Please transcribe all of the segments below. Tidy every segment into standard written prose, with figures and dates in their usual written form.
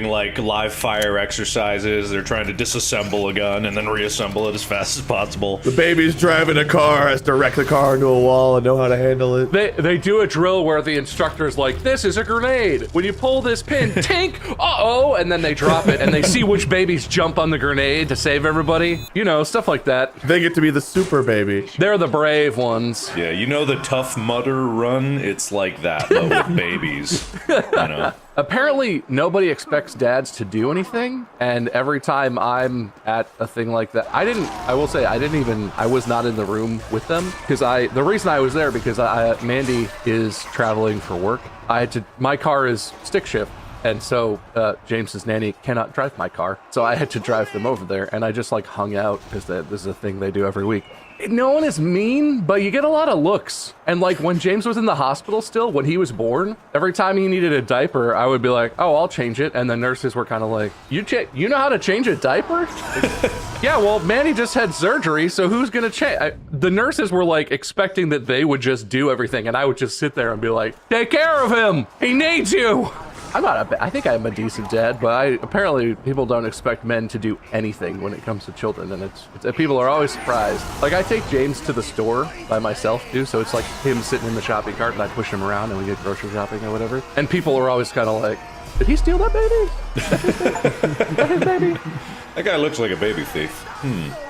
like live fire exercises. They're trying to disassemble a gun and then reassemble it as fast as possible. The baby's driving a car, has to wreck the car into a wall and know how to handle it. They do a drill where the instructor's like, this is a grenade. When you pull this pin, tink, uh-oh, and then they drop it and they see which babies jump on the grenade to save everybody. You know, stuff like that. They get to be the super baby. They're the brave ones. Yeah, you know the Tough Mudder run? It's like that, but with babies, you know? Apparently, nobody expects dads to do anything, and every time I'm at a thing like that, I was not in the room with them, because the reason I was there, because Mandy is traveling for work. My car is stick shift, and so James's nanny cannot drive my car, so I had to drive them over there, and I just like hung out, because this is a thing they do every week. No one is mean, but you get a lot of looks. And like when James was in the hospital still, when he was born, every time he needed a diaper, I would be like, oh, I'll change it. And the nurses were kind of like, you know how to change a diaper? Yeah, well, Manny just had surgery, so who's gonna change? The nurses were like expecting that they would just do everything, and I would just sit there and be like, take care of him, he needs you. I think I'm a decent dad, but apparently people don't expect men to do anything when it comes to children, and people are always surprised. Like, I take James to the store by myself too, so it's like him sitting in the shopping cart and I push him around and we get grocery shopping or whatever. And people are always kind of like, did he steal that baby? Is that his baby? That guy looks like a baby thief.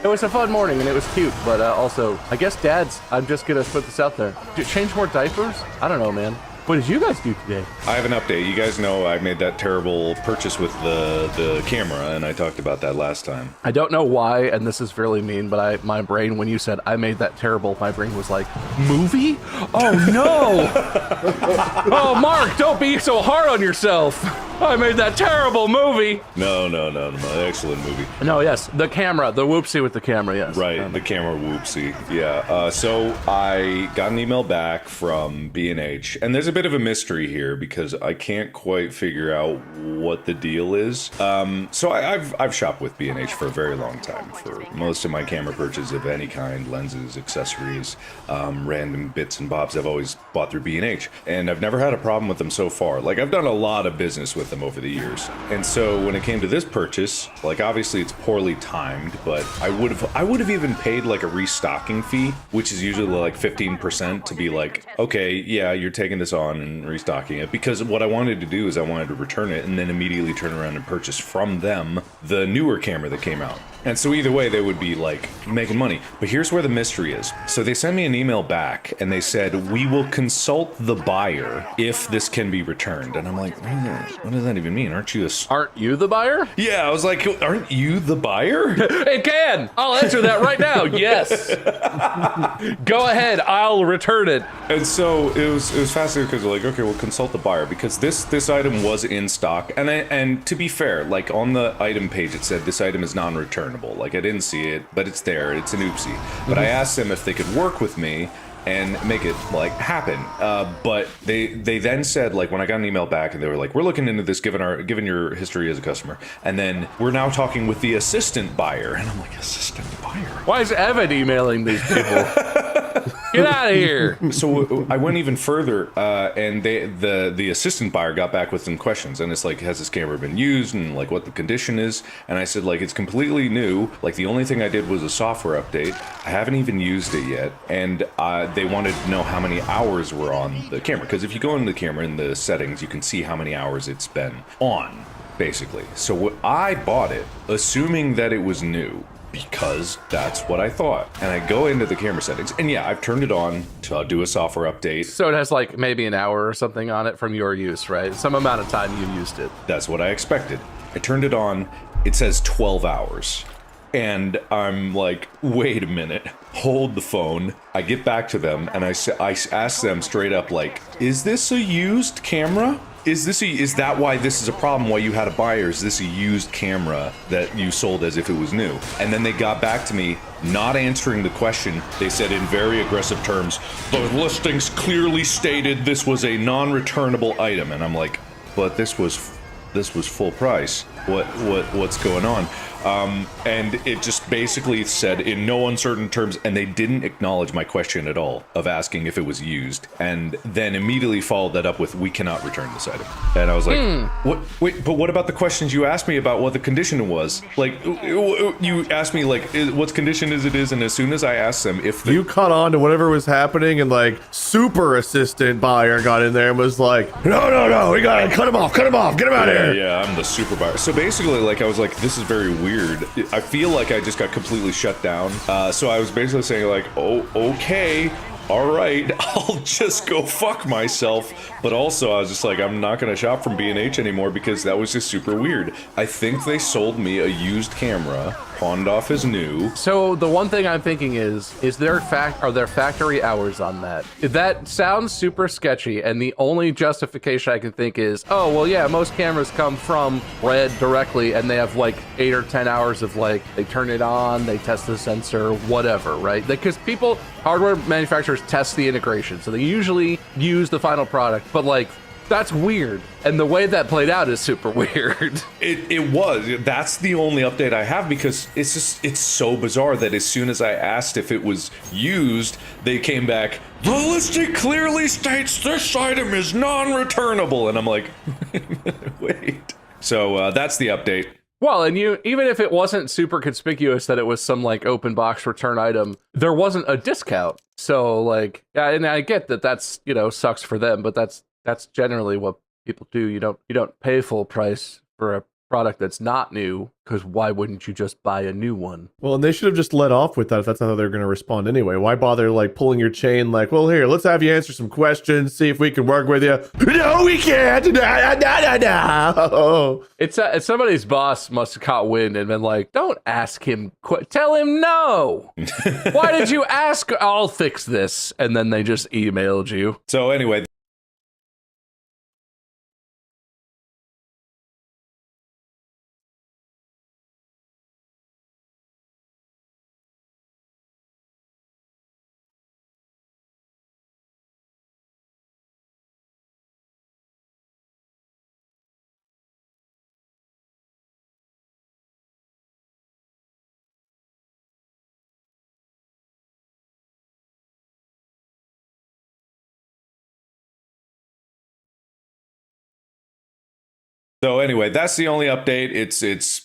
It was a fun morning and it was cute, but also, I guess dads, I'm just gonna put this out there. Change more diapers? I don't know, man. What did you guys do today? I have an update. You guys know I made that terrible purchase with the camera, and I talked about that last time. I don't know why, and this is fairly mean, but my brain, when you said I made that terrible, my brain was like, movie? Oh no! Oh, Mark, don't be so hard on yourself. I made that terrible movie. No, excellent movie. No, yes, the camera, the whoopsie with the camera, yes. Right, the camera whoopsie, yeah. So I got an email back from B&H, and there's a bit of a mystery here because I can't quite figure out what the deal is. So I've shopped with B&H for a very long time for most of my camera purchases of any kind, lenses, accessories, random bits and bobs. I've always bought through B&H, and I've never had a problem with them so far. Like, I've done a lot of business with them over the years, and so when it came to this purchase, like, obviously it's poorly timed, but I would have even paid like a restocking fee, which is usually like 15%, to be like, okay, yeah, you're taking this on and restocking it, because what I wanted to do is I wanted to return it and then immediately turn around and purchase from them the newer camera that came out. And so either way, they would be like making money. But here's where the mystery is. So they sent me an email back and they said, we will consult the buyer if this can be returned. And I'm like, what does that even mean? Aren't you the buyer? Yeah, I was like, aren't you the buyer? It can. I'll answer that right now. Yes. Go ahead. I'll return it. And so it was fascinating because like, okay, we'll consult the buyer, because this item was in stock. And to be fair, like on the item page, it said this item is non-returnable. Like, I didn't see it, but it's there. It's an oopsie. But I asked them if they could work with me and make it like happen. But they then said, like, when I got an email back and they were like, we're looking into this given your history as a customer. And then we're now talking with the assistant buyer. And I'm like, assistant buyer? Why is Evan emailing these people? Get out of here. So I went even further, and the assistant buyer got back with some questions, and it's like, has this camera been used, and like what the condition is? And I said, like, it's completely new. Like, the only thing I did was a software update. I haven't even used it yet, and they wanted to know how many hours were on the camera, because if you go into the camera in the settings, you can see how many hours it's been on, basically. So I bought it assuming that it was new, because that's what I thought. And I go into the camera settings, and yeah, I've turned it on to do a software update. So it has like maybe an hour or something on it from your use, right? Some amount of time you used it. That's what I expected. I turned it on, it says 12 hours. And I'm like, wait a minute, hold the phone. I get back to them, and I ask them straight up, like, is this a used camera? Is that why this is a problem, why you had a buyer? Is this a used camera that you sold as if it was new? And then they got back to me, not answering the question. They said in very aggressive terms, the listings clearly stated this was a non-returnable item. And I'm like, but this was this was full price. What's going on? And it just basically said in no uncertain terms, and they didn't acknowledge my question at all of asking if it was used, and then immediately followed that up with, we cannot return this item. And I was like, what? Wait, but what about the questions you asked me about what the condition was? Like, you asked me like, what's condition is, and as soon as I asked them if you caught on to whatever was happening, and like super assistant buyer got in there and was like, no, we gotta cut him off, get him out of here. Yeah, I'm the super buyer. So basically, like, I was like, this is very weird. I feel like I just got completely shut down. So I was basically saying like, oh, okay, all right, I'll just go fuck myself. But also I was just like, I'm not gonna shop from B&H anymore because that was just super weird. I think they sold me a used camera, pawned off as new. So the one thing I'm thinking is are there factory hours on that? That sounds super sketchy, and the only justification I can think is, oh, well, yeah, most cameras come from Red directly, and they have like 8 or 10 hours of like, they turn it on, they test the sensor, whatever, right? Because hardware manufacturers test the integration, so they usually use the final product, but like, that's weird. And the way that played out is super weird. It was. That's the only update I have, because it's so bizarre that as soon as I asked if it was used, they came back, the listing clearly states this item is non-returnable. And I'm like, wait. So that's the update. Well, and even if it wasn't super conspicuous that it was some like open box return item, there wasn't a discount. So like, yeah, and I get that that's, sucks for them, but that's generally what people do. You don't pay full price for a product that's not new, because why wouldn't you just buy a new one? Well, and they should have just let off with that if that's how they're going to respond anyway. Why bother like pulling your chain like, well, here, let's have you answer some questions, see if we can work with you. No, we can't. No. It's somebody's boss must have caught wind and been like, don't ask him, tell him no. Why did you ask? I'll fix this. And then they just emailed you. So anyway, that's the only update. It's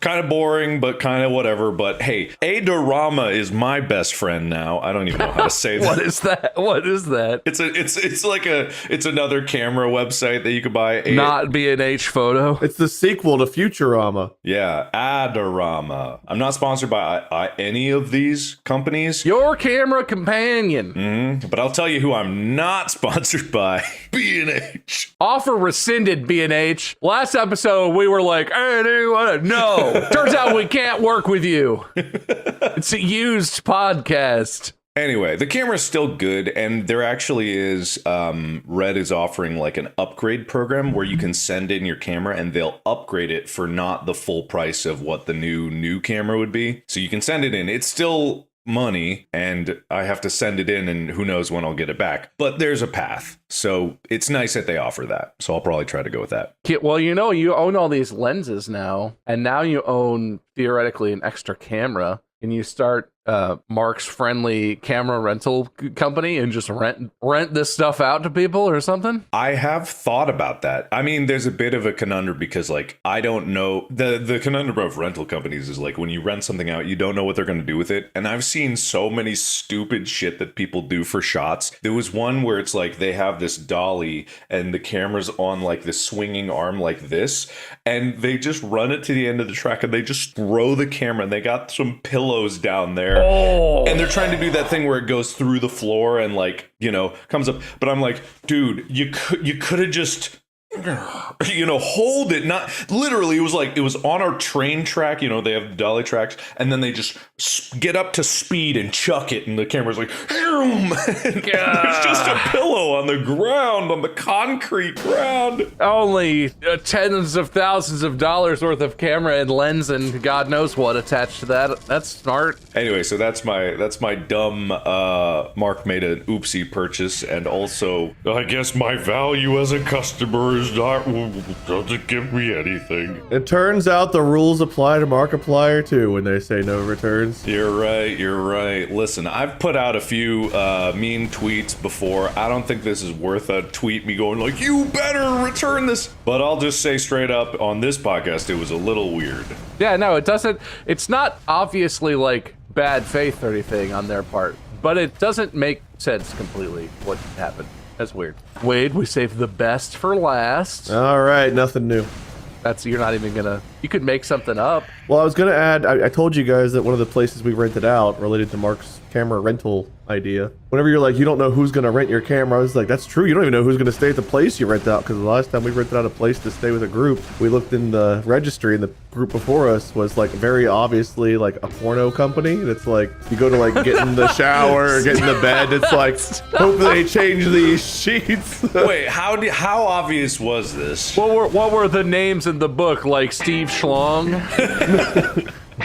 kind of boring, but kind of whatever. But hey, Adorama is my best friend now. I don't even know how to say that. What is that? What is that? It's another camera website that you could buy. Not B&H Photo. It's the sequel to Futurama. Yeah, Adorama. I'm not sponsored by any of these companies. Your camera companion. But I'll tell you who I'm not sponsored by. B&H. Offer rescinded, B&H. Last episode, we were like, hey, no. Turns out we can't work with you. It's a used podcast. Anyway, the camera's still good, and there actually is, Red is offering like an upgrade program where you can send in your camera and they'll upgrade it for not the full price of what the new camera would be. So you can send it in. It's still money, and I have to send it in, and who knows when I'll get it back. But there's a path. So it's nice that they offer that. So I'll probably try to go with that. Well, you own all these lenses now, and now you own theoretically an extra camera. Can you start Mark's friendly camera rental company and just rent this stuff out to people or something? I have thought about that. I mean, there's a bit of a conundrum because like, I don't know, the conundrum of rental companies is like when you rent something out, you don't know what they're going to do with it. And I've seen so many stupid shit that people do for shots. There was one where it's like they have this dolly and the camera's on like this swinging arm like this, and they just run it to the end of the track and they just throw the camera, and they got some pillows down there. Oh. And they're trying to do that thing where it goes through the floor and like, comes up. But I'm like, dude, you could have just, hold it. Not literally. It was on our train track. They have the dolly tracks, and then they just get up to speed and chuck it, and the camera's like, and there's just a pillow on the ground, on the concrete ground. Only tens of thousands of dollars worth of camera and lens and God knows what attached to that. That's smart. Anyway, so that's my dumb Mark made an oopsie purchase, and also I guess my value as a customer is doesn't give me anything. It turns out the rules apply to Markiplier too when they say no returns. You're right. Listen, I've put out a few mean tweets before. I don't think this is worth a tweet me going like, you better return this. But I'll just say straight up on this podcast, it was a little weird. Yeah, no, it's not obviously like bad faith or anything on their part, but it doesn't make sense completely what happened. That's weird. Wade, we saved the best for last. All right, nothing new. You're not even gonna, you could make something up. Well, I was gonna add, I told you guys that one of the places we rented out related to Mark's camera rental idea. Whenever you're like, you don't know who's gonna rent your camera, I was like, that's true. You don't even know who's gonna stay at the place you rent out, because the last time we rented out a place to stay with a group, we looked in the registry and the group before us was like very obviously like a porno company. That's like, you go to like get in the shower, get in the bed, it's like, hopefully they change these sheets. Wait, how obvious was this? What were the names in the book? Like Steve Schlong?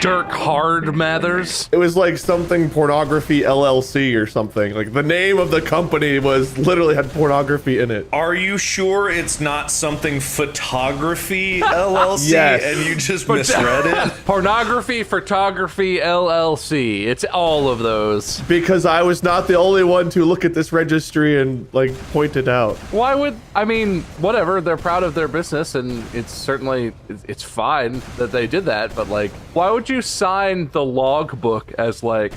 Dirk Hardmathers? It was like something pornography LLC or something. Like the name of the company was literally had pornography in it. Are you sure it's not something photography LLC? Yes. And you just misread it? Pornography, photography, LLC. It's all of those. Because I was not the only one to look at this registry and like point it out. Why would, I mean, whatever, they're proud of their business and it's certainly, it's fine that they did that, but like, why would you sign the logbook as like,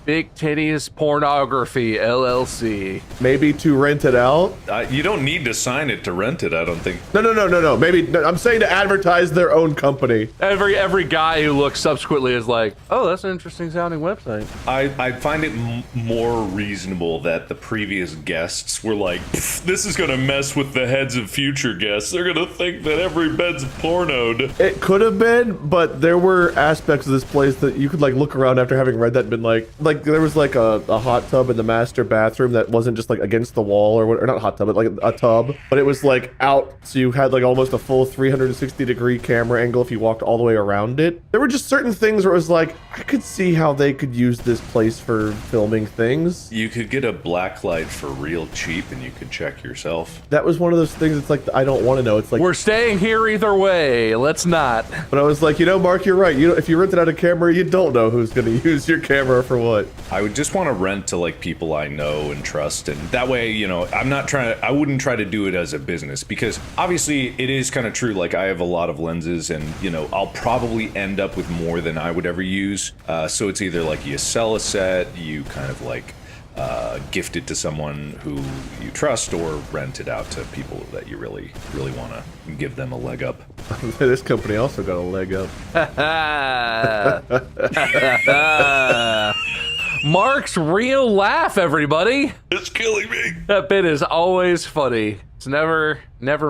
Big Titties Pornography LLC? Maybe to rent it out? You don't need to sign it to rent it, I don't think. No. Maybe, no, I'm saying to advertise their own company. Every guy who looks subsequently is like, oh, that's an interesting sounding website. I find it more reasonable that the previous guests were like, this is gonna mess with the heads of future guests. They're gonna think that every bed's pornoed. It could have been, but there were aspects of this place that you could like look around after having read that and been like there was like a hot tub in the master bathroom that wasn't just like against the wall or not hot tub, but like a tub, but it was like out, so you had like almost a full 360-degree camera angle if you walked all the way around it. There were just certain things where it was like, I could see how they could use this place for filming things. You could get a black light for real cheap and you could check yourself. That was one of those things, it's like, I don't want to know. It's like, we're staying here either way, let's not. But I was like, you know, Mark, you're right. You know, if you rented out a camera, you don't know who's going to use your camera for what. I would just want to rent to like people I know and trust, and that way, you know, I wouldn't try to do it as a business, because obviously it is kind of true, like I have a lot of lenses and, you know, I'll probably end up with more than I would ever use, so it's either like you sell a set, you kind of like gift it to someone who you trust, or rent it out to people that you really want to give them a leg up. This company also got a leg up. Mark's real laugh, everybody. It's killing me. That bit is always funny. It's never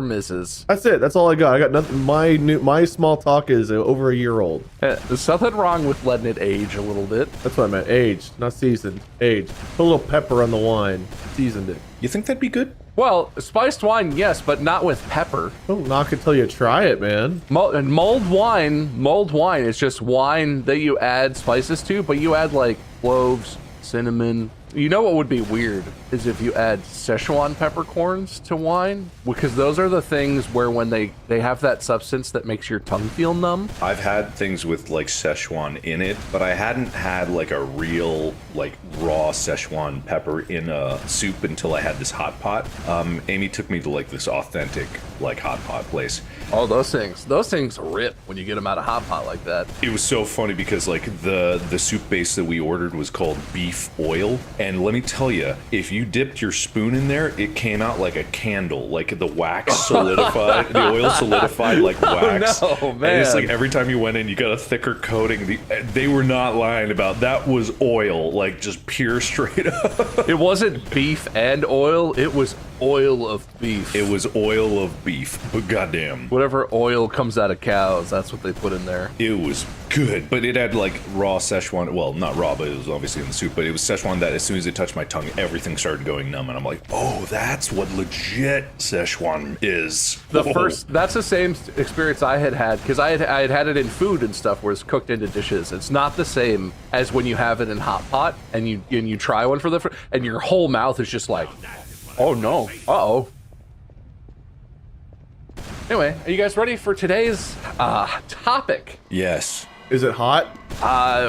misses. That's it. That's all I got. I got nothing. My small talk is over a year old. There's something wrong with letting it age a little bit. That's what I meant. Aged, not seasoned. Aged. Put a little pepper on the wine. Seasoned it. You think that'd be good? Well, spiced wine, yes, but not with pepper. Don't knock it till you try it, man. And mulled wine is just wine that you add spices to, but you add like cloves, cinnamon. You know what would be weird is if you add Szechuan peppercorns to wine, because those are the things where when they have that substance that makes your tongue feel numb. I've had things with like Szechuan in it, but I hadn't had like a real like raw Szechuan pepper in a soup until I had this hot pot. Amy took me to like this authentic like hot pot place. Oh, those things rip when you get them out of hot pot like that. It was so funny because like the soup base that we ordered was called beef oil, and let me tell you, if you dipped your spoon in there, it came out like a candle, like the wax solidified, the oil solidified like wax. Oh no, man! And it's like every time you went in, you got a thicker coating. They were not lying about that. Was oil, like just pure straight up. It wasn't beef and oil; it was oil of beef. It was oil of beef, but goddamn. Whatever oil comes out of cows, that's what they put in there. It was good, but it had like raw Szechuan. Well, not raw, but it was obviously in the soup. But it was Szechuan that as soon as it touched my tongue, everything started going numb, and I'm like, oh, that's what legit Szechuan is. That's the same experience I had because I had it in food and stuff where it's cooked into dishes. It's not the same as when you have it in hot pot and you try one for the and your whole mouth is just like, oh no, uh-oh. Anyway, are you guys ready for today's topic? Yes. Is it hot?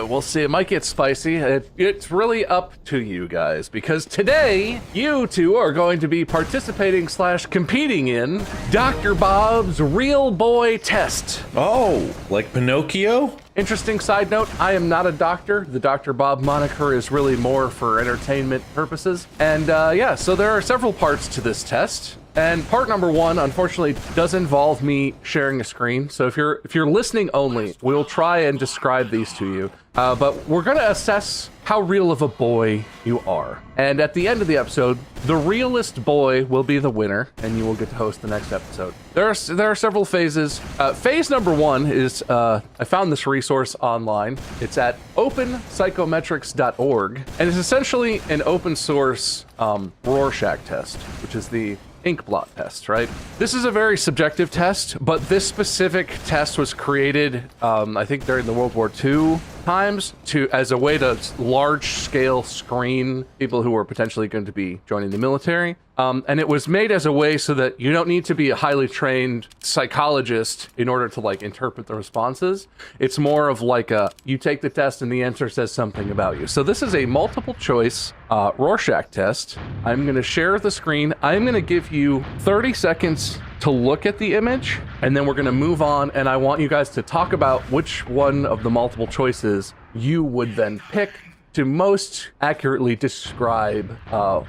We'll see. It might get spicy. It's really up to you guys, because today you two are going to be participating / competing in Dr. Bob's Real Boy Test. Oh, like Pinocchio? Interesting side note, I am not a doctor. The Dr. Bob moniker is really more for entertainment purposes. And yeah, so there are several parts to this test. And part number one, unfortunately, does involve me sharing a screen. So if you're listening only, we'll try and describe these to you. But we're gonna assess how real of a boy you are. And at the end of the episode, the realest boy will be the winner, and you will get to host the next episode. There are several phases. Phase number one is, I found this resource online. It's at openpsychometrics.org, and it's essentially an open source Rorschach test, which is the ink blot test, right? This is a very subjective test, but this specific test was created, I think during the World War II times, as a way to large-scale screen people who were potentially going to be joining the military. And it was made as a way so that you don't need to be a highly trained psychologist in order to like interpret the responses. It's more of like you take the test and the answer says something about you. So this is a multiple choice Rorschach test. I'm going to share the screen. I'm going to give you 30 seconds to look at the image, and then we're going to move on, and I want you guys to talk about which one of the multiple choices you would then pick to most accurately describe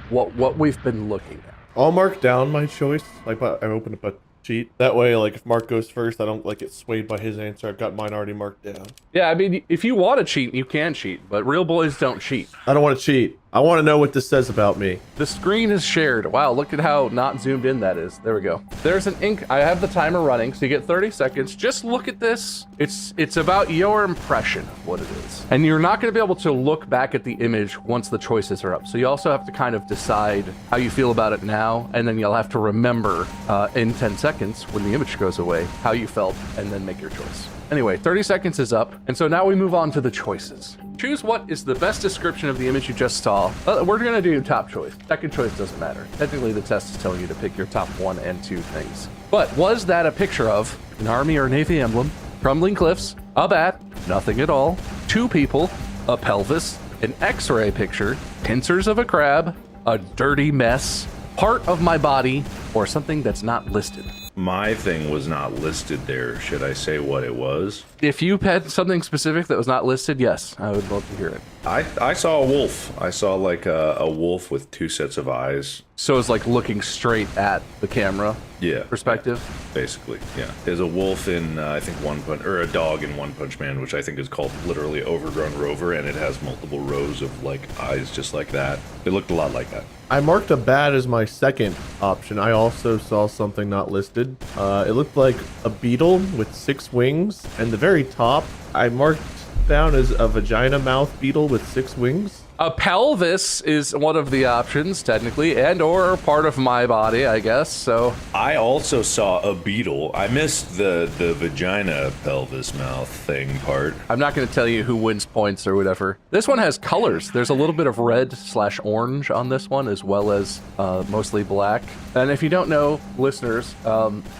what we've been looking at. I'll mark down my choice. Like, I open up a sheet. That way, like, if Mark goes first, I don't, like, get swayed by his answer. I've got mine already marked down. Yeah, I mean, if you want to cheat, you can cheat, but real boys don't cheat. I don't want to cheat. I want to know what this says about me. The screen is shared. Wow, look at how not zoomed in that is. There we go. There's an ink. I have the timer running, so you get 30 seconds. Just look at this. It's about your impression of what it is. And you're not going to be able to look back at the image once the choices are up. So you also have to kind of decide how you feel about it now, and then you'll have to remember in 10 seconds when the image goes away how you felt, and then make your choice. Anyway, 30 seconds is up, and so now we move on to the choices. Choose what is the best description of the image you just saw. We're gonna do top choice. Second choice doesn't matter. Technically, the test is telling you to pick your top 1 and 2 things. But was that a picture of an Army or Navy emblem, crumbling cliffs, a bat, nothing at all, 2 people, a pelvis, an X-ray picture, pincers of a crab, a dirty mess, part of my body, or something that's not listed? My thing was not listed there. Should I say what it was? If you had something specific that was not listed, yes, I would love to hear it. I saw a wolf. I saw like a wolf with 2 sets of eyes. So it's like looking straight at the camera. Yeah. Perspective. Basically, yeah. There's a wolf in I think a dog in One Punch Man, which I think is called literally Overgrown Rover, and it has multiple rows of like eyes just like that. It looked a lot like that. I marked a bat as my second option. I also saw something not listed. It looked like a beetle with 6 wings, and the very top I marked down as a vagina mouth beetle with 6 wings. A pelvis is one of the options, technically, and or part of my body, I guess, so. I also saw a beetle. I missed the vagina pelvis mouth thing part. I'm not going to tell you who wins points or whatever. This one has colors. There's a little bit of red/orange on this one, as well as mostly black. And if you don't know, listeners,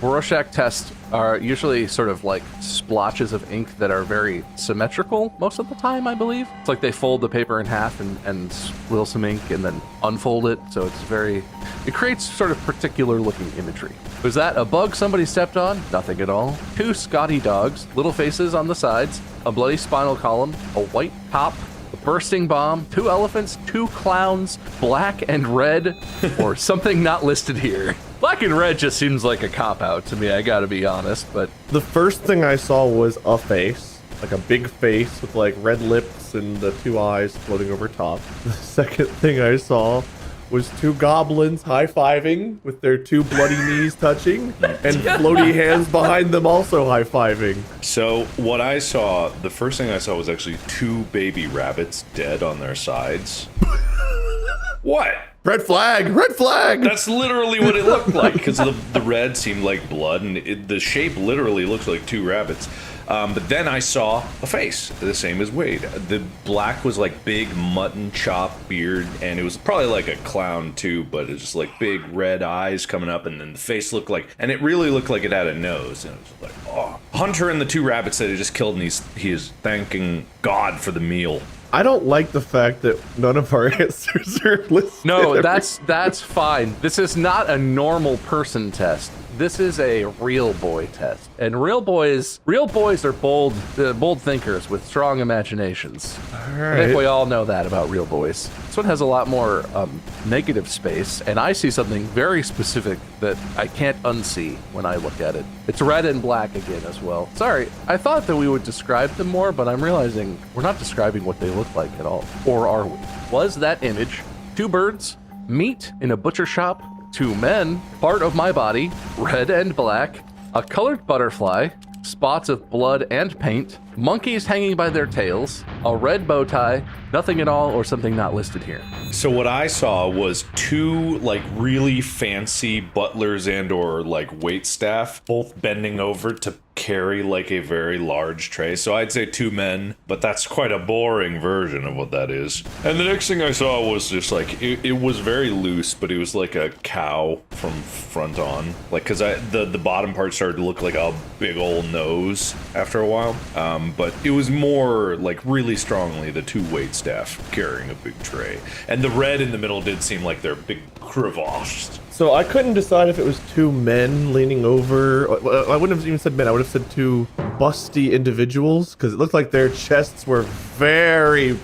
Rorschach tests are usually sort of like splotches of ink that are very symmetrical most of the time, I believe. It's like they fold the paper in half and spill some ink and then unfold it, so it creates sort of particular looking imagery. Was that a bug somebody stepped on? Nothing at all. 2 Scotty dogs, little faces on the sides, a bloody spinal column, a white top, a bursting bomb, 2 elephants, 2 clowns, black and red, or something not listed here. Black and red just seems like a cop-out to me, I gotta be honest, but... The first thing I saw was a face, like a big face with like red lips and the 2 eyes floating over top. The second thing I saw was 2 goblins high-fiving with their 2 bloody knees touching and floaty hands behind them also high-fiving. So what I saw, the first thing I saw was actually 2 baby rabbits dead on their sides. What? Red flag! Red flag! That's literally what it looked like, because the red seemed like blood, and the shape literally looks like two rabbits. But then I saw a face, the same as Wade. The black was like big mutton chop beard, and it was probably like a clown too, but it was just like big red eyes coming up, and then the face looked like, and it really looked like it had a nose, and it was like, oh. Hunter and the two rabbits that he just killed, and he is thanking God for the meal. I don't like the fact that none of our answers are listed. No, that's fine. This is not a normal person test. This is a real boy test. And real boys are bold thinkers with strong imaginations. All right. I think we all know that about real boys. This one has a lot more negative space, and I see something very specific that I can't unsee when I look at it. It's red and black again as well. Sorry, I thought that we would describe them more, but I'm realizing we're not describing what they look like at all. Or are we? Was that image 2 birds, meat in a butcher shop, 2 men, part of my body, red and black, a colored butterfly, spots of blood and paint, monkeys hanging by their tails, a red bow tie, nothing at all, or something not listed here? So what I saw was 2 like really fancy butlers and or like waitstaff both bending over to carry like a very large tray. So I'd say 2 men, but that's quite a boring version of what that is. And the next thing I saw was just like, it was very loose, but it was like a cow from front on. Like, cause the bottom part started to look like a big old nose after a while. But it was more like really strongly the 2 waitstaff carrying a big tray. And the red in the middle did seem like they're big crevassed. So I couldn't decide if it was 2 men leaning over. I wouldn't have even said men. I would have said 2 busty individuals, because it looked like their chests were very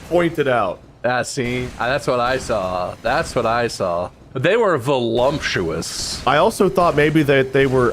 pointed out. See, that's what I saw. That's what I saw. They were voluptuous. I also thought maybe that they were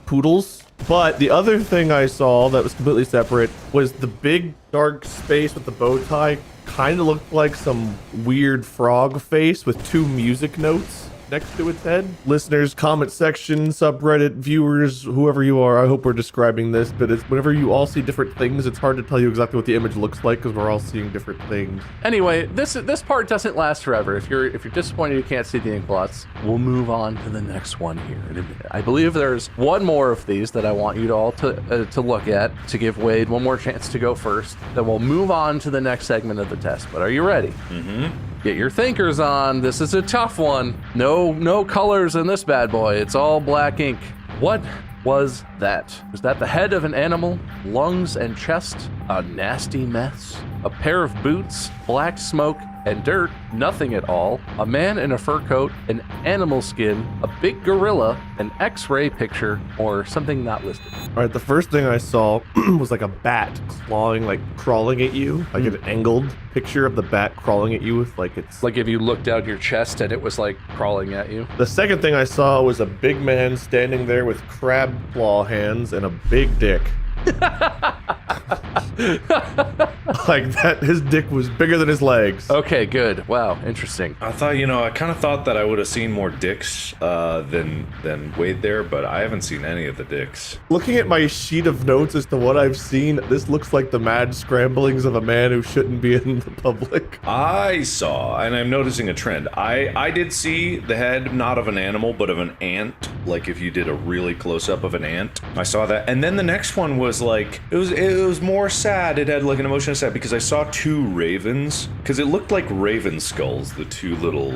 poodles. But the other thing I saw that was completely separate was the big dark space with the bow tie kind of looked like some weird frog face with 2 music notes next to its head. Listeners, comment section, subreddit, viewers, whoever you are, I hope we're describing this, but it's whenever you all see different things, it's hard to tell you exactly what the image looks like because we're all seeing different things. Anyway, this part doesn't last forever. If you're disappointed you can't see the ink blots, we'll move on to the next one here in a minute. I believe there's one more of these that I want you all to look at, to give Wade one more chance to go first. Then we'll move on to the next segment of the test. But are you ready? Mm-hmm. Get your thinkers on. This is a tough one. No colors in this bad boy. It's all black ink. What was that? Was that the head of an animal? Lungs and chest? A nasty mess? A pair of boots? Black smoke and dirt? Nothing at all? A man in a fur coat? An animal skin? A big gorilla? An X-ray picture? Or something not listed? All right, the first thing I saw was like a bat clawing, like crawling at you, like an angled picture of the bat crawling at you with like it's... Like if you looked down your chest and it was like crawling at you? The second thing I saw was a big man standing there with crab claw hands and a big dick. Like that, his dick was bigger than his legs. Okay, good. Wow, interesting. I thought, I kind of thought that I would have seen more dicks than Wade there, but I haven't seen any of the dicks. Looking at my sheet of notes as to what I've seen, this looks like the mad scramblings of a man who shouldn't be in the public. I saw, and I'm noticing a trend. I did see the head, not of an animal, but of an ant. Like if you did a really close up of an ant, I saw that. And then the next one was like, it was more sad. It had like an emotion of sad because I saw 2 ravens, because it looked like raven skulls, the 2 little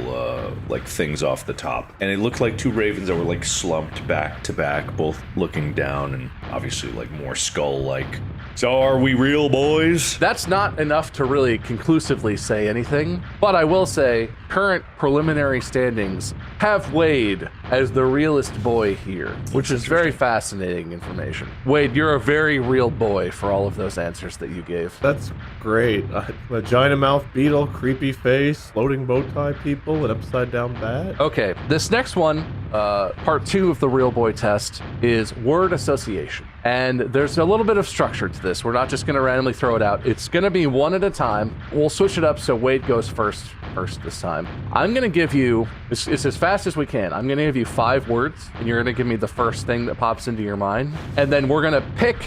like things off the top, and it looked like 2 ravens that were like slumped back to back, both looking down, and obviously like more skull like. So are we real boys? That's not enough to really conclusively say anything, but I will say current preliminary standings have Wade as the realest boy here, which is very fascinating information. Wade, you're a very real boy for all of those answers that you gave. That's great. Vagina mouth beetle, creepy face, floating bow tie people, an upside down bat. Okay, this next one, part 2 of the real boy test, is word association. And there's a little bit of structure to this. We're not just going to randomly throw it out. It's going to be one at a time. We'll switch it up so Wade goes first this time. I'm going to give you, it's as fast as we can. I'm going to give you 5 words, and you're going to give me the first thing that pops into your mind. And then we're going to pick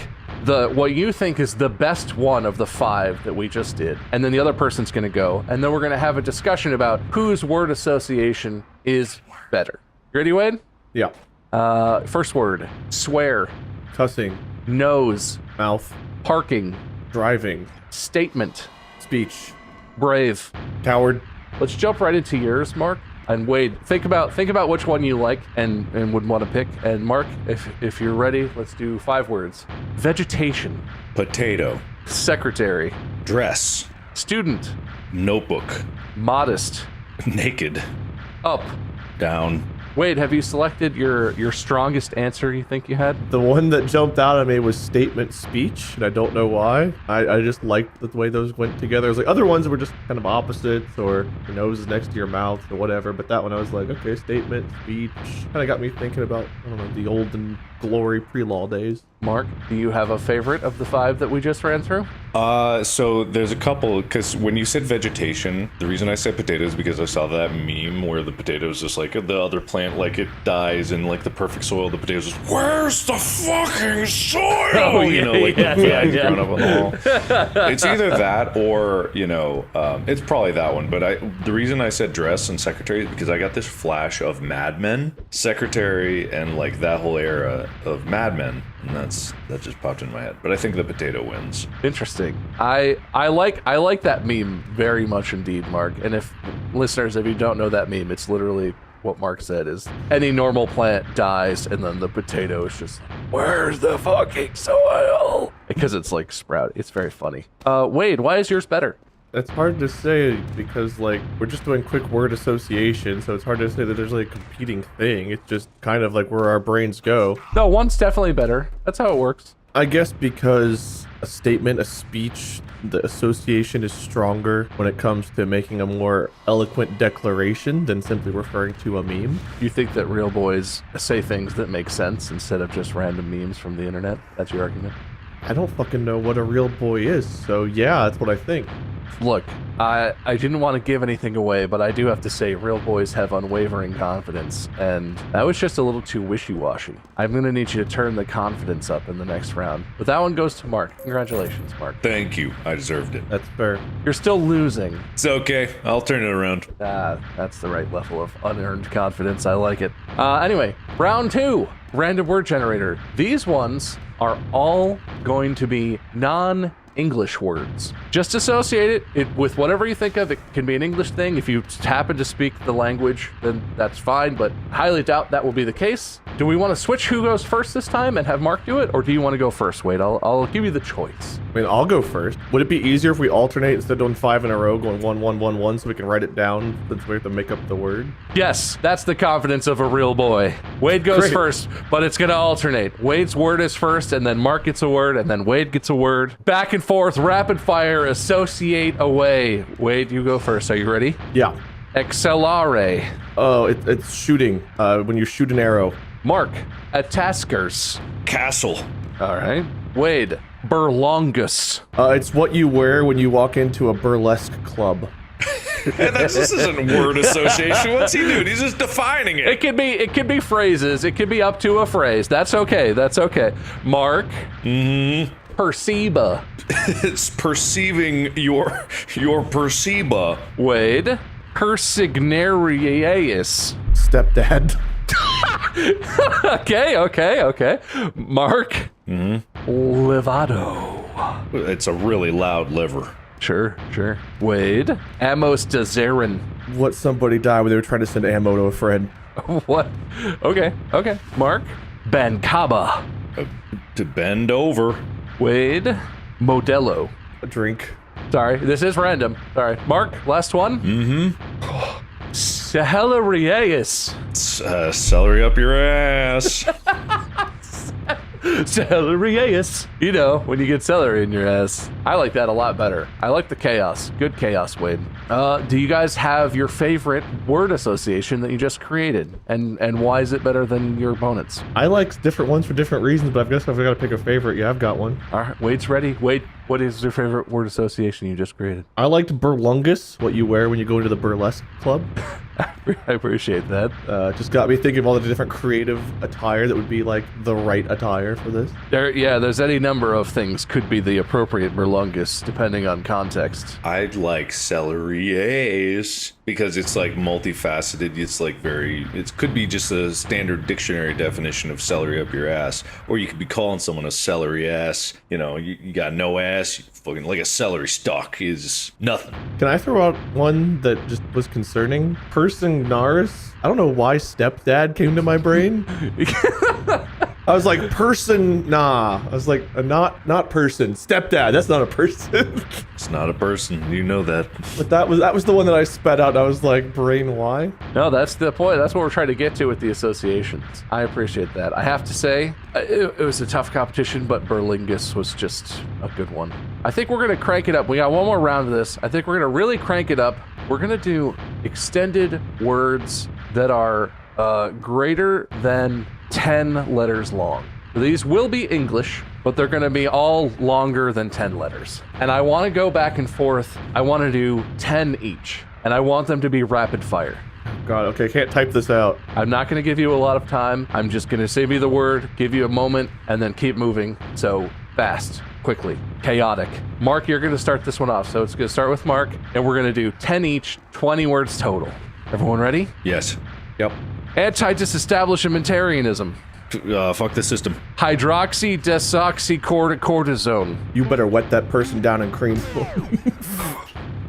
what you think is the best one of the 5 that we just did, and then the other person's gonna go, and then we're gonna have a discussion about whose word association is better. You ready, Wade? Yeah. First word: swear, Cussing. nose, Mouth. parking, Driving. statement, Speech. brave. Coward. Let's jump right into yours, Mark. And Wade, think about which one you like and would want to pick. And Mark, if you're ready, let's do 5 words. Vegetation, Potato. secretary, Dress. student, Notebook. modest, Naked. up. Down. Wade, have you selected your strongest answer you think you had? The one that jumped out at me was statement speech, and I don't know why. I just liked the way those went together. It was like other ones were just kind of opposites, or your nose is next to your mouth or whatever. But that one I was like, okay, statement, speech. Kind of got me thinking about, I don't know, the olden glory pre-law days. Mark, do you have a favorite of the 5 that we just ran through? So there's a couple, because when you said vegetation, the reason I said potato is because I saw that meme where the potato is just like the other plant, like it dies in like the perfect soil. The potato's just, where's the fucking soil? Oh, you know, like yeah, the flags yeah. growing up on the wall. It's either that or, you know, it's probably that one. But the reason I said dress and secretary is because I got this flash of Mad Men, secretary, and like that whole era of Mad Men. And that just popped in my head. But I think the potato wins. Interesting. I like that meme very much indeed, Mark. And if listeners, if you don't know that meme, it's literally what Mark said is any normal plant dies and then the potato is just like, where's the fucking soil? Because it's like sprout. It's very funny. Wade, why is yours better? It's hard to say because, like, we're just doing quick word association, so it's hard to say that there's like a competing thing. It's just kind of like where our brains go. No, one's definitely better. That's how it works. I guess because a statement, a speech, the association is stronger when it comes to making a more eloquent declaration than simply referring to a meme. You think that real boys say things that make sense instead of just random memes from the internet? That's your argument? I don't fucking know what a real boy is, so yeah, that's what I think. Look, I didn't want to give anything away, but I do have to say real boys have unwavering confidence, and that was just a little too wishy-washy. I'm going to need you to turn the confidence up in the next round. But that one goes to Mark. Congratulations, Mark. Thank you. I deserved it. That's fair. You're still losing. It's okay. I'll turn it around. That's the right level of unearned confidence. I like it. Anyway, round 2. Random word generator. These ones are all going to be non-English words. Just associate it with whatever you think of. It can be an English thing. If you happen to speak the language, then that's fine, but highly doubt that will be the case. Do we want to switch who goes first this time and have Mark do it, or do you want to go first? Wait, I'll give you the choice. I mean, I'll go first. Would it be easier if we alternate instead of doing 5 in a row, going 1, 1, 1, 1, so we can write it down since we have to make up the word? Yes, that's the confidence of a real boy. Wade goes Great. first, but it's going to alternate. Wade's word is first, and then Mark gets a word, and then Wade gets a word. Back and forth, rapid fire, associate away. Wade, you go first. Are you ready? Yeah. Accelerare. Oh, it's shooting. When you shoot an arrow. Mark, attaskers. Castle. All right. Wade, burlongus. It's what you wear when you walk into a burlesque club. This isn't word association. What's he doing? He's just defining it. It could be phrases. It could be up to a phrase. That's okay. That's okay. Mark. Perceiba. It's perceiving your perceiba. Wade. Persignarius. Stepdad. Okay. Mark. Levado. It's a really loud liver. Sure. Wade. Amostazaren. What somebody died when they were trying to send ammo to a friend. What? Okay. Mark. Bancaba. To bend over. Wade. Modelo. A drink. Sorry, this is random. Sorry. Mark, last one. Sahelarius. Celery up your ass. Sahelarius. You know, when you get celery in your ass. I like that a lot better. I like the chaos. Good chaos, Wade. Do you guys have your favorite word association that you just created? And why is it better than your opponent's? I like different ones for different reasons, but I guess I've got to pick a favorite. Yeah, I've got one. All right, Wade's ready. Wade, what is your favorite word association you just created? I liked burlungus, what you wear when you go into the burlesque club. I appreciate that. Just got me thinking of all the different creative attire that would be like the right attire for this. There's any number of things could be the appropriate burlungus depending on context. I'd like celery-ace because it's like multifaceted. It's like it could be just a standard dictionary definition of celery up your ass, or you could be calling someone a celery ass. You know, you got no ass, you fucking like a celery stalk is nothing. Can I throw out one that just was concerning? Person Naris. I don't know why stepdad came to my brain. I was like, person, nah. I was like, not person. Stepdad, that's not a person. It's not a person, you know that. But that was the one that I spat out. And I was like, brain, why? No, that's the point. That's what we're trying to get to with the associations. I appreciate that. I have to say, it was a tough competition, but Burlingus was just a good one. I think we're going to crank it up. We got one more round of this. I think we're going to really crank it up. We're going to do extended words that are greater than 10 letters long. These will be English, but they're going to be all longer than 10 letters. And I want to go back and forth. I want to do 10 each, and I want them to be rapid fire. God, okay, can't type this out. I'm not going to give you a lot of time. I'm just going to say me the word, give you a moment, and then keep moving. So fast, quickly, chaotic. Mark, you're going to start this one off. So it's going to start with Mark, and we're going to do 10 each, 20 words total. Everyone ready? Yes. Yep. Anti-disestablishmentarianism. Fuck the system. Hydroxy-desoxycortisone. You better wet that person down in cream.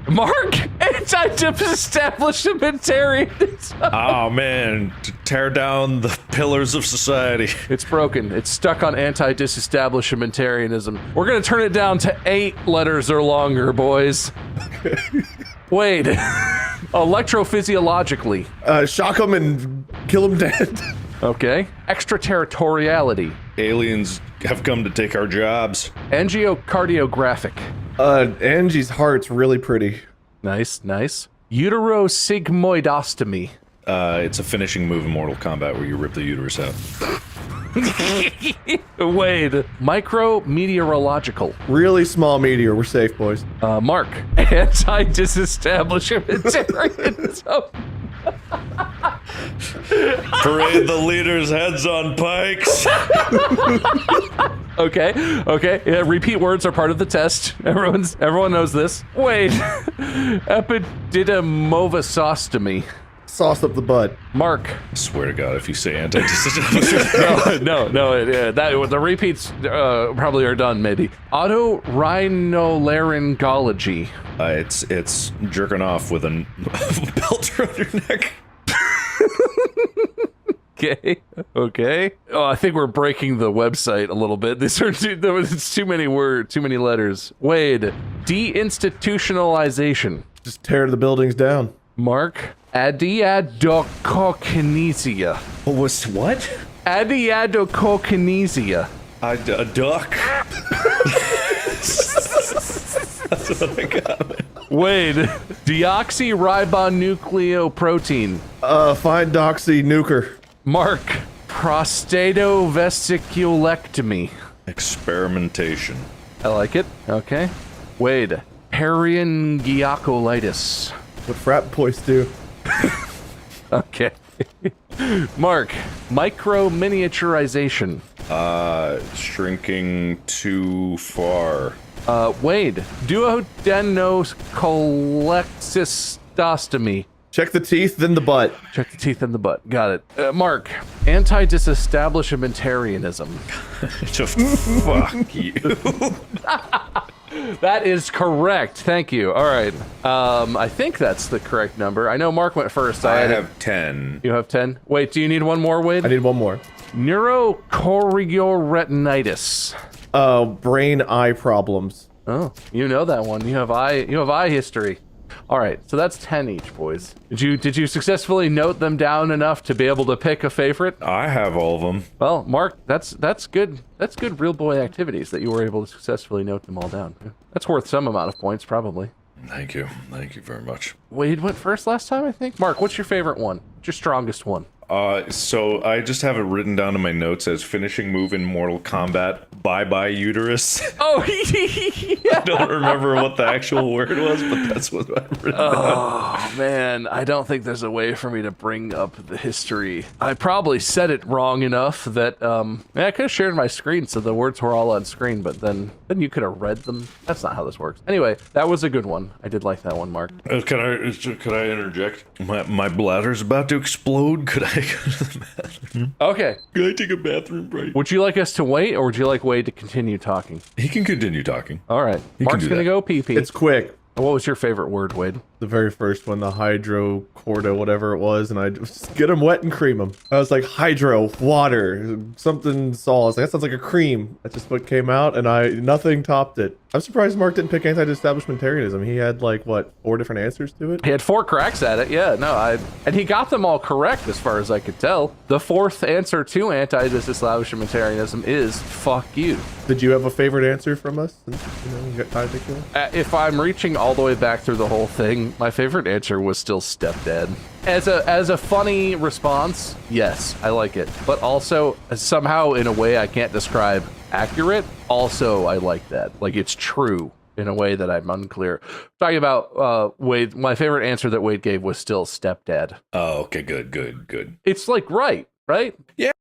Mark, anti-disestablishmentarianism. Oh man, to tear down the pillars of society. It's broken. It's stuck on anti-disestablishmentarianism. We're gonna turn it down to 8 letters or longer, boys. Wait. Electrophysiologically. Shock them and kill them dead. Okay. Extraterritoriality. Aliens have come to take our jobs. Angiocardiographic. Angie's heart's really pretty. Nice, nice. Uterosigmoidostomy. It's a finishing move in Mortal Kombat where you rip the uterus out. Wait. Micrometeorological. Really small meteor. We're safe, boys. Mark. Anti-disestablishmentarianism. Parade the leaders' heads on pikes. Okay. Yeah, repeat words are part of the test. Everyone knows this. Wait. Epididymovisostomy. Sauce up the butt. Mark. I swear to God, if you say anti-disestablishment. No. The repeats probably are done, maybe. Otorhinolaryngology. It's jerking off with a belt around your neck. Okay. Oh, I think we're breaking the website a little bit. It's too many words, too many letters. Wade. Deinstitutionalization. Just tear the buildings down. Mark. Adiadocokinesia. What? Adiadocokinesia. A duck. That's what I got. Wade. Deoxyribonucleoprotein. Find Doxy Nuker. Mark. Prostatevesiculectomy. Experimentation. I like it. Okay. Wade. Periangiacolitis. What frat boys do. Okay. Mark. Micro-miniaturization. Shrinking too far. Wade. Duodenoscolexostomy. Check the teeth, then the butt. Check the teeth in the butt. Got it. Mark. Anti-disestablishmentarianism. Fuck you. That is correct. Thank you. All right. I think that's the correct number. I know Mark went first. I have 10. You have 10? Wait, do you need one more, Wade? I need one more. Neurochorioretinitis. Brain eye problems. Oh, you know that one. You have eye history. All right, so that's 10 each, boys. Did you successfully note them down enough to be able to pick a favorite? I have all of them. Well, Mark, that's good. That's good real boy activities that you were able to successfully note them all down. That's worth some amount of points, probably. Thank you very much. Wade went first last time, I think. Mark, what's your favorite one? What's your strongest one? So I just have it written down in my notes as finishing move in Mortal Kombat, bye-bye uterus. Oh, yeah. I don't remember what the actual word was, but that's what I've written down. Oh, man, I don't think there's a way for me to bring up the history. I probably said it wrong enough that, I could have shared my screen so the words were all on screen, but then you could have read them. That's not how this works. Anyway, that was a good one. I did like that one, Mark. Could I interject? My bladder's about to explode. Could I go to the bathroom? Okay. Could I take a bathroom break? Would you like us to wait, or would you like Wade to continue talking? He can continue talking. All right. Mark's do going to that. go pee-pee. It's quick. What was your favorite word, Wade? The very first one, the hydrocorda, whatever it was, and I just get them wet and cream them. I was like, hydro, water, something sauce. That sounds like a cream. That's just what came out, and nothing topped it. I'm surprised Mark didn't pick anti-establishmentarianism. He had like, what, 4 different answers to it? He had 4 cracks at it, yeah. No, and he got them all correct as far as I could tell. The 4th answer to anti-establishmentarianism is fuck you. Did you have a favorite answer from us? Since, you got time to kill? If I'm reaching all the way back through the whole thing, my favorite answer was still stepdad. As a funny response, yes, I like it. But also, somehow in a way I can't describe accurate, also I like that. Like, it's true in a way that I'm unclear. Talking about Wade, my favorite answer that Wade gave was still stepdad. Oh, okay, good. It's like right? Yeah,